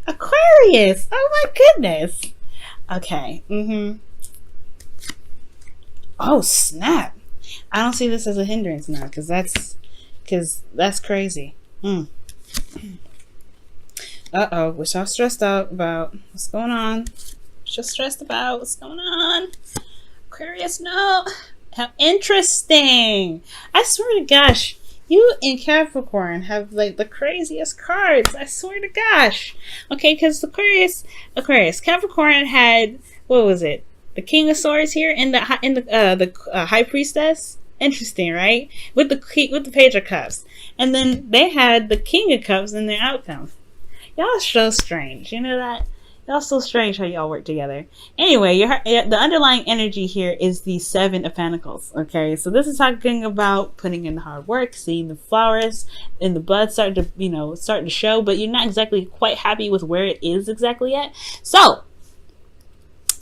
Aquarius. Oh my goodness. Okay. Oh snap. I don't see this as a hindrance now because that's crazy. Uh-oh. We're so stressed out about what's going on. Just stressed about what's going on. Aquarius, no. How interesting. I swear to gosh, you and Capricorn have like the craziest cards. I swear to gosh. Okay, because Aquarius, Capricorn had, what was it? The King of Swords here in the High Priestess. Interesting, right? With the Page of Cups, and then they had the King of Cups in their outcome. Y'all so strange. You know that? Y'all so strange how y'all work together. Anyway, the underlying energy here is the Seven of Pentacles. Okay, so this is talking about putting in the hard work, seeing the flowers and the buds start to show, but you're not exactly quite happy with where it is exactly yet. So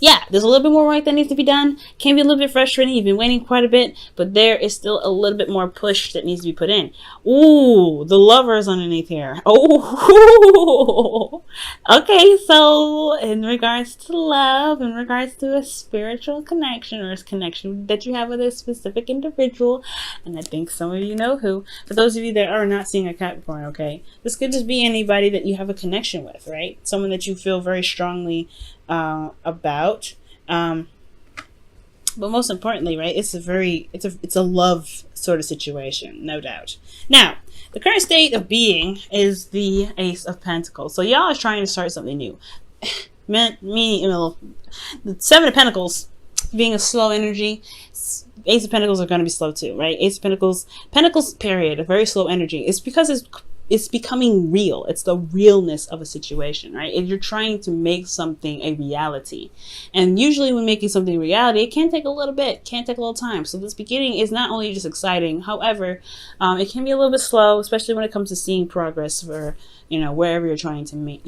yeah, there's a little bit more work that needs to be done. Can be a little bit frustrating. You've been waiting quite a bit, but there is still a little bit more push that needs to be put in. Ooh, the Lovers underneath here. Oh, okay. So in regards to love, in regards to a spiritual connection or a connection that you have with a specific individual, and I think some of you know who. For those of you that are not seeing a Capricorn, okay, this could just be anybody that you have a connection with, right? Someone that you feel very strongly about, but most importantly, right, it's a love sort of situation, no doubt. Now, the current state of being is the Ace of Pentacles. So y'all are trying to start something new. Meaning, the Seven of Pentacles being a slow energy, Ace of Pentacles are going to be slow too, right? Ace of Pentacles period, a very slow energy. It's because it's becoming real. It's the realness of a situation, right? If you're trying to make something a reality, and usually when making something a reality, it can take a little bit, can take a little time. So this beginning is not only just exciting, however, it can be a little bit slow, especially when it comes to seeing progress for, wherever you're trying to make,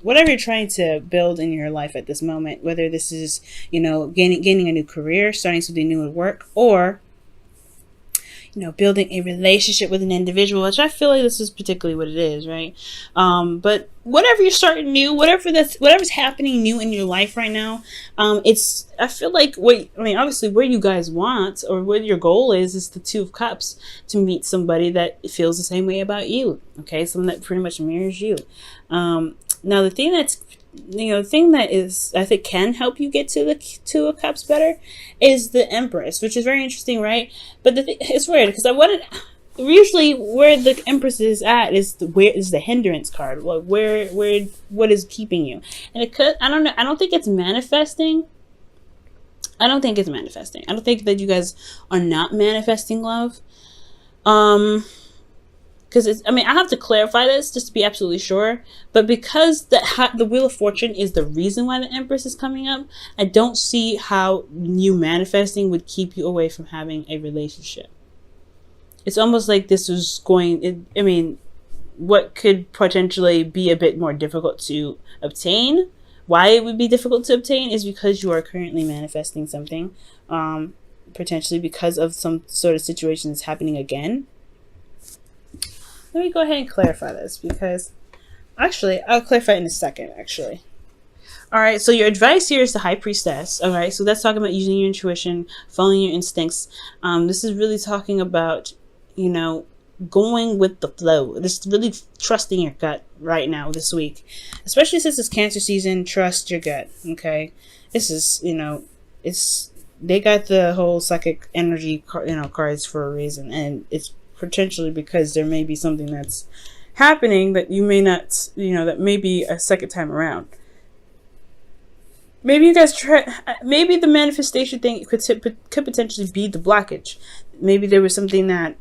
whatever you're trying to build in your life at this moment, whether this is, gaining a new career, starting something new at work, or building a relationship with an individual, which I feel like this is particularly what it is, right? But whatever you're starting new, whatever's happening new in your life right now, I feel like obviously where you guys want or what your goal is the Two of Cups, to meet somebody that feels the same way about you, okay? Someone that pretty much mirrors you. Now the thing that is, I think, can help you get to the Two of Cups better is the Empress, which is very interesting, right? But it's weird because usually where the Empress is at is the hindrance card. Like what is keeping you? And it could, I don't know. I don't think it's manifesting. I don't think that you guys are not manifesting love. Because I have to clarify this just to be absolutely sure. But because the Wheel of Fortune is the reason why the Empress is coming up, I don't see how you manifesting would keep you away from having a relationship. It's almost like this was what could potentially be a bit more difficult to obtain. Why it would be difficult to obtain is because you are currently manifesting something, potentially because of some sort of situation that's happening again. Let me go ahead and clarify this, because actually I'll clarify it in a second, actually. All right, so your advice here is the High Priestess. All right, so that's talking about using your intuition, following your instincts. This is really talking about, going with the flow. Just really trusting your gut right now this week, especially since it's Cancer season. Trust your gut. Okay, this is they got the whole psychic energy cards for a reason, and it's potentially because there may be something that's happening that you may not, that may be a second time around. Maybe you guys maybe the manifestation thing could potentially be the blockage. Maybe there was something that,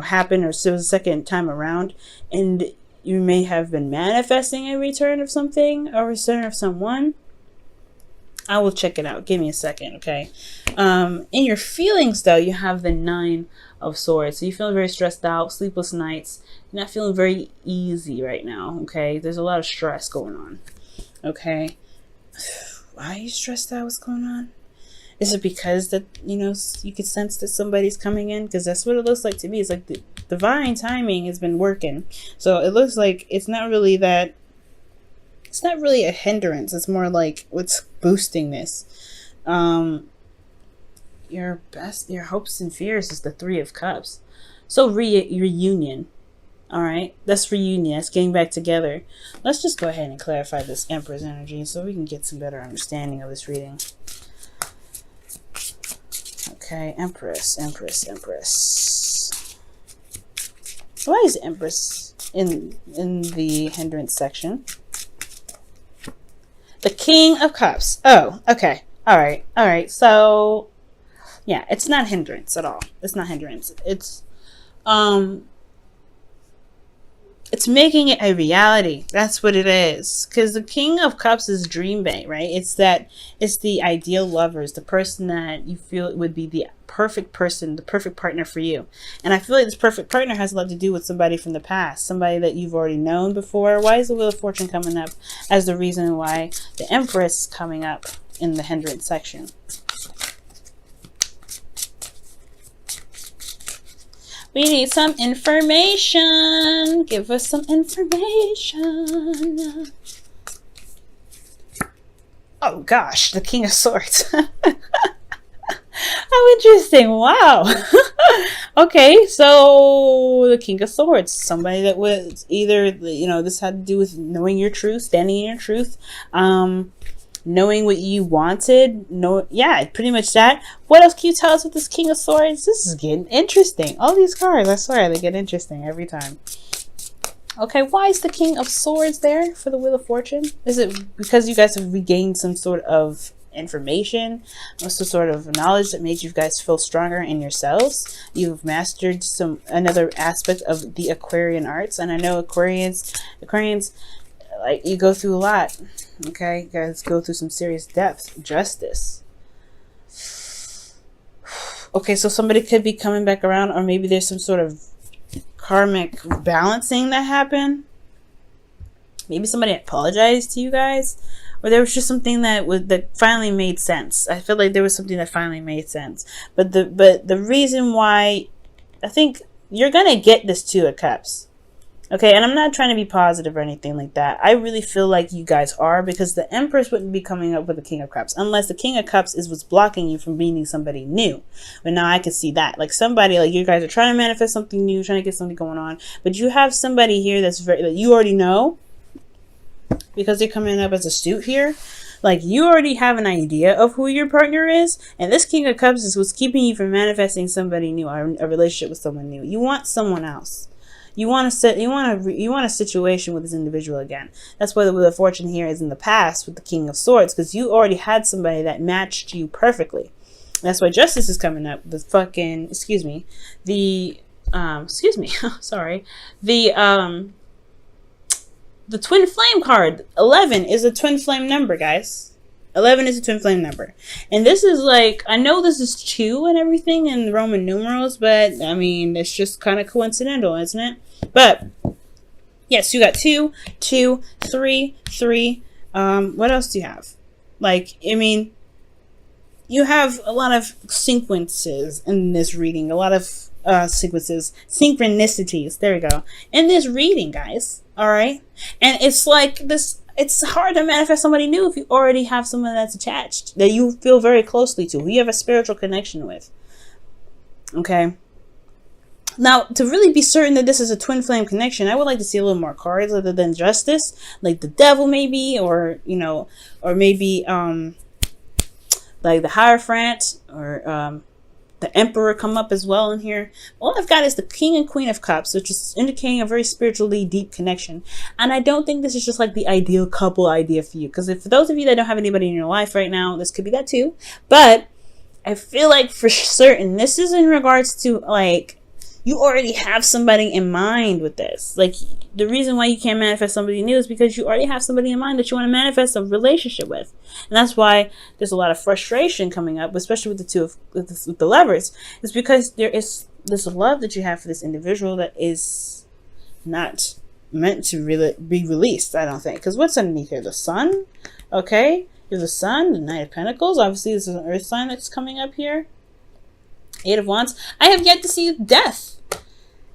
happened, or so it was a second time around, and you may have been manifesting a return of something or a return of someone. I will check it out. Give me a second, okay? In your feelings, though, you have the Nine of Swords. So you feel very stressed out, sleepless nights. You're not feeling very easy right now, okay? There's a lot of stress going on, okay? Why are you stressed out? What's going on? Is it because that, you could sense that somebody's coming in? Because that's what it looks like to me. It's like the divine timing has been working. So it looks like it's not really that It's not really a hindrance. It's more like what's boosting this. Your hopes and fears is the Three of Cups. So reunion. All right, that's reunion. That's getting back together. Let's just go ahead and clarify this Empress energy so we can get some better understanding of this reading. Okay, Empress. Why is Empress in the hindrance section? The King of Cups. Oh, okay. All right. So, yeah, it's not hindrance at all. It's not hindrance. It's making it a reality. That's what it is. Because the King of Cups is dream bait, right? It's the ideal lover. It's the person that you feel would be the perfect person, the perfect partner for you. And I feel like this perfect partner has a lot to do with somebody from the past, somebody that you've already known before. Why is the Wheel of Fortune coming up as the reason why the Empress is coming up in the hindrance section? We need some information. Give us some information. Oh gosh, the King of Swords. How interesting. Wow. Okay, so the King of Swords. Somebody that was either, this had to do with knowing your truth, standing in your truth. Knowing what you wanted. Yeah, pretty much that. What else can you tell us with this King of Swords? This is getting interesting. All these cards, I swear, they get interesting every time. Okay, why is the King of Swords there for the Wheel of Fortune? Is it because you guys have regained some sort of information, or some sort of knowledge that made you guys feel stronger in yourselves? You've mastered another aspect of the Aquarian arts, and I know Aquarians, like, you go through a lot. Okay, you guys go through some serious depth. Justice. Okay, so somebody could be coming back around, or maybe there's some sort of karmic balancing that happened. Maybe somebody apologized to you guys, or there was just something that finally made sense. I feel like there was something that finally made sense. But the reason why, I think you're gonna get this Two of Cups. Okay, and I'm not trying to be positive or anything like that. I really feel like you guys are, because the Empress wouldn't be coming up with the King of Cups unless the King of Cups is what's blocking you from meeting somebody new. But now I can see that. Like, somebody, like, you guys are trying to manifest something new, trying to get something going on, but you have somebody here that you already know, because they're coming up as a suit here. Like, you already have an idea of who your partner is, and this King of Cups is what's keeping you from manifesting somebody new, or a relationship with someone new. You want someone else. You want a situation with this individual again. That's why the Wheel of Fortune here is in the past with the King of Swords, because you already had somebody that matched you perfectly. That's why Justice is coming up. The Twin Flame card. 11 is a Twin Flame number, guys. 11 is a Twin Flame number. And this is like, I know this is 2 and everything in the Roman numerals, but I mean, it's just kind of coincidental, isn't it? But yes, you got 2, 2, 3, 3. What else do you have? Like, I mean, you have a lot of sequences in this reading, a lot of synchronicities. There we go. In this reading, guys. All right. And it's like this. It's hard to manifest somebody new if you already have someone that's attached, that you feel very closely to, who you have a spiritual connection with. Okay. Now, to really be certain that this is a twin flame connection, I would like to see a little more cards other than Justice, like the Devil maybe, or maybe like the Hierophant, or the Emperor come up as well in here. All I've got is the King and Queen of Cups, which is indicating a very spiritually deep connection. And I don't think this is just like the ideal couple idea for you. Because for those of you that don't have anybody in your life right now, this could be that too. But I feel like for certain, this is in regards to, like, you already have somebody in mind with this. Like, the reason why you can't manifest somebody new is because you already have somebody in mind that you want to manifest a relationship with. And that's why there's a lot of frustration coming up, especially with with the Lovers. It's because there is this love that you have for this individual that is not meant to really be released, I don't think. Because what's underneath here? The Sun? Okay. There's the Sun, the Knight of Pentacles. Obviously, this is an Earth sign that's coming up here. 8 of Wands. I have yet to see Death.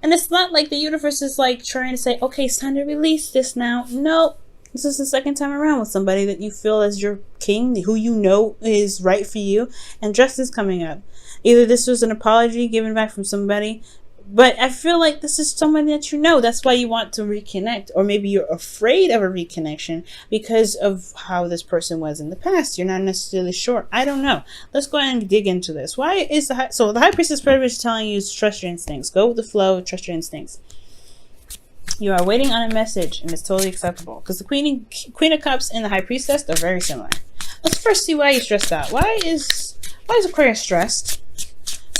And it's not like the universe is like trying to say, okay, it's time to release this now. Nope. This is the second time around with somebody that you feel as your king, who you know is right for you, and justice coming up. Either this was an apology given back from somebody, but I feel like this is someone that you know. That's why you want to reconnect. Or maybe you're afraid of a reconnection because of how this person was in the past. You're not necessarily sure. I don't know. Let's go ahead and dig into this. Why is the High Priestess pretty much telling you to trust your instincts. Go with the flow. Trust your instincts. You are waiting on a message, and it's totally acceptable. Because the Queen of Cups and the High Priestess are very similar. Let's first see why you're stressed out. Why is Aquarius stressed?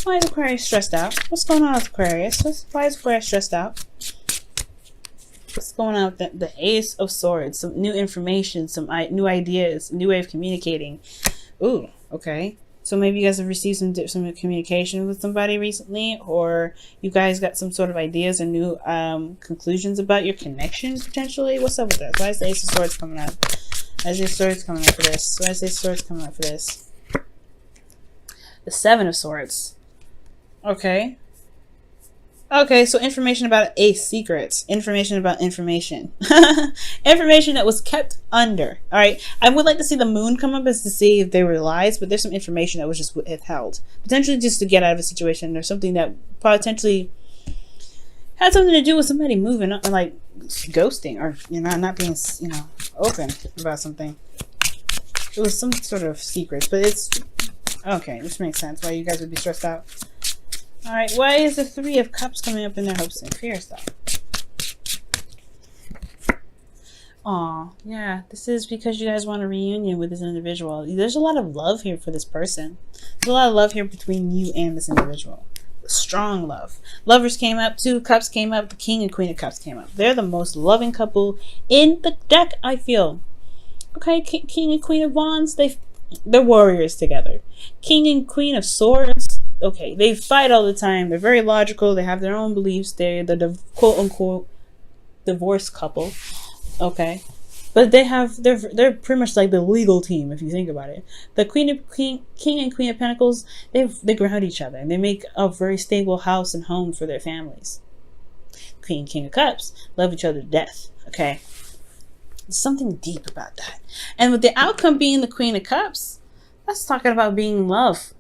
Why is Aquarius stressed out? What's going on with Aquarius? Why is Aquarius stressed out? What's going on with the Ace of Swords? Some new information, some new ideas, new way of communicating. Ooh, okay. So maybe you guys have received some communication with somebody recently, or you guys got some sort of ideas or new conclusions about your connections potentially. What's up with that? Why is the Ace of Swords coming up? Why is the Ace of Swords coming up for this? Why is the Ace of Swords coming up for this? The Seven of Swords. Okay. Okay, so information about Ace secrets. Information about information. Information that was kept under. Alright. I would like to see the moon come up as to see if they were lies, but there's some information that was just withheld. Potentially just to get out of a situation or something that potentially had something to do with somebody moving up and like ghosting or not being open about something. It was some sort of secret, but it's okay, this makes sense why you guys would be stressed out. Alright, why is the Three of Cups coming up in their hopes and fears, though? Aw, yeah, this is because you guys want a reunion with this individual. There's a lot of love here for this person. There's a lot of love here between you and this individual. Strong love. Lovers came up, Two of Cups came up, the King and Queen of Cups came up. They're the most loving couple in the deck, I feel. Okay, King and Queen of Wands, they're warriors together. King and Queen of Swords, okay, they fight all the time. They're very logical. They have their own beliefs. They're the quote-unquote divorced couple, okay? But they're pretty much like the legal team if you think about it. The King and Queen of Pentacles, they ground each other and they make a very stable house and home for their families. King of Cups love each other to death, okay? There's something deep about that. And with the outcome being the Queen of Cups, that's talking about being in love.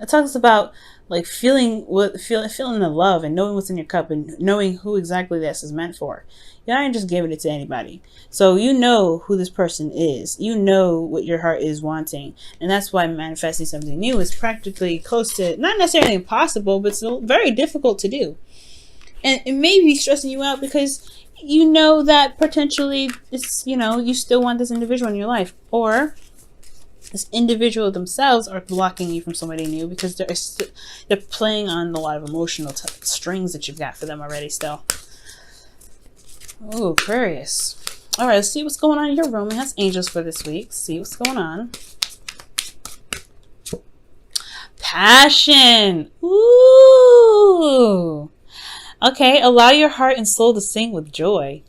It talks about like feeling the love and knowing what's in your cup and knowing who exactly this is meant for. You're not just giving it to anybody. So you know who this person is. You know what your heart is wanting. And that's why manifesting something new is practically close to, not necessarily impossible, but it's very difficult to do. And it may be stressing you out because you know that potentially it's, you still want this individual in your life. Or this individual themselves are blocking you from somebody new because they're playing on a lot of emotional strings that you've got for them already still. Oh, Aquarius. All right, let's see what's going on in your romance angels for this week. See what's going on. Passion. Ooh. Okay, allow your heart and soul to sing with joy.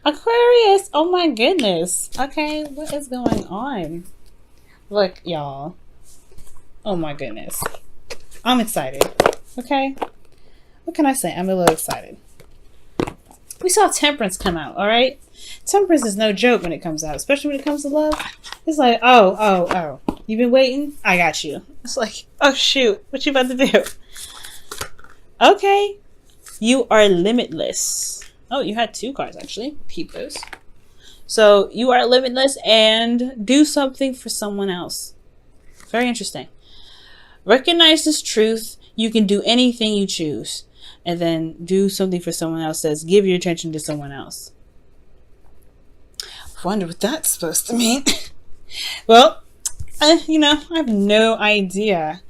Aquarius, oh my goodness. Okay, what is going on? Look, y'all. Oh my goodness. I'm excited. Okay? What can I say? I'm a little excited. We saw Temperance come out, alright? Temperance is no joke when it comes out, especially when it comes to love. It's like, oh. You've been waiting? I got you. It's like, oh shoot, what you about to do? Okay. You are limitless. Oh, you had two cards actually. Keep those. So you are limitless and do something for someone else. Very interesting. Recognize this truth. You can do anything you choose. And then do something for someone else. Says give your attention to someone else. I wonder what that's supposed to mean. Well, I have no idea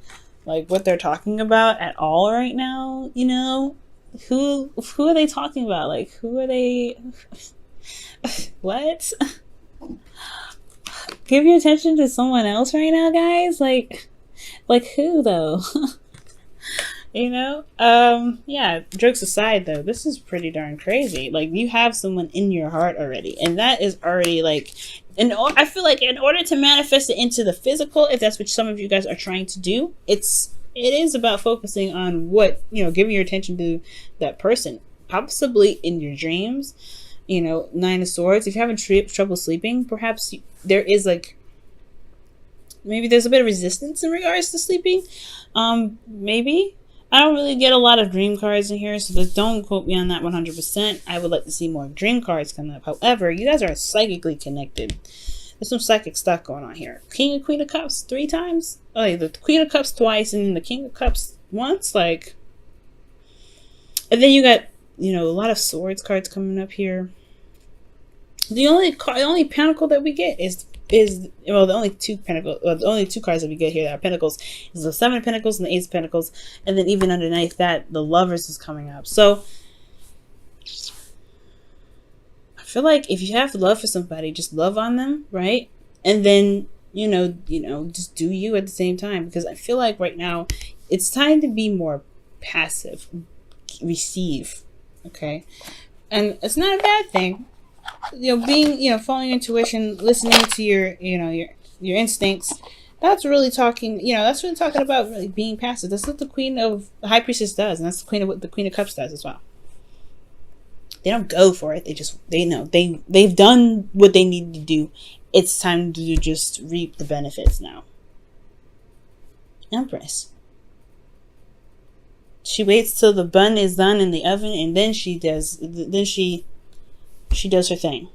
like what they're talking about at all right now. Who are they talking about? Like, who are they? What? Give your attention to someone else right now, guys. Like who though? Yeah, jokes aside though, this is pretty darn crazy. Like, you have someone in your heart already, and that is already like, I feel like in order to manifest it into the physical, if that's what some of you guys are trying to do, it is about focusing on what, giving your attention to that person, possibly in your dreams, Nine of Swords. If you're having trouble sleeping, perhaps there is like, maybe there's a bit of resistance in regards to sleeping. Maybe. I don't really get a lot of dream cards in here, so don't quote me on that 100%. I would like to see more dream cards come up. However, you guys are psychically connected. There's some psychic stuff going on here. King and Queen of Cups 3 times. Oh, yeah, the Queen of Cups twice, and then the King of Cups once. Like, and then you got a lot of Swords cards coming up here. The only pentacle that we get is the only two cards that we get here that are pentacles is the 7 of Pentacles and the 8 of Pentacles, and then even underneath that, the Lovers is coming up. So I feel like if you have love for somebody, just love on them, right? And then just do you at the same time, because I feel like right now it's time to be more passive, receive, okay? And it's not a bad thing. Being, following your intuition, listening to your instincts. That's really talking about really being passive. That's what the High Priestess does, and that's what the Queen of Cups does as well. They don't go for it. They know they've done what they need to do. It's time to just reap the benefits now. Empress. She waits till the bun is done in the oven, and then she does her thing.